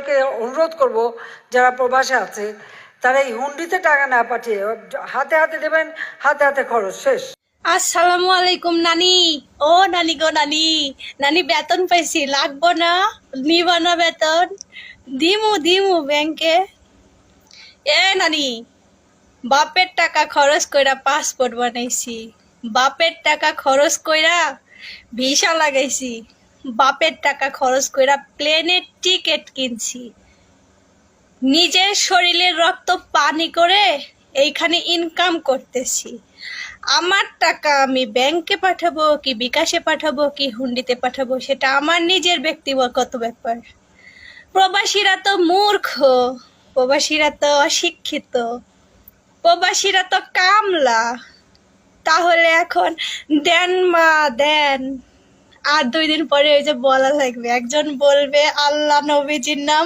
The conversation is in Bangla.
সকলকে অনুরোধ করব, যারা প্রবাসে আছে তারা এই হুন্ডিতে টাকা না পাঠিয়ে হাতে হাতে দেবেন, হাতে হাতে খরচ শেষ। আসসালামু আলাইকুম নানি। ও নানি গো নানি, নানি বেতন পাইছি, লাগবো না? নিবা না বেতন? দিমু দিমু ব্যাংকে। এ নানি, বাপের টাকা খরচ কইরা পাসপোর্ট বানাইছি, বাপের টাকা খরচ কইরা ভিসা লাগাইছি, বাপের টাকা খরচ কইরা প্লেনের টিকিট কিনছি, নিজের শরীরের রক্ত পানি করে এইখানে ইনকাম করতেছি। আমার টাকা আমি ব্যাংকে পাঠাবো কি বিকাশে পাঠাবো কি হুন্ডিতে পাঠাবো সেটা আমার নিজের ব্যক্তিগত ব্যাপার। প্রবাসীরা তো মূর্খ, প্রবাসীরা তো অশিক্ষিত, প্রবাসীরা তো কামলা। তাহলে এখন দেন মা দেন, আর 2 দিন পরে ওই যে বলা লাগবে, একজন বলবে আল্লাহ নবীজির নাম,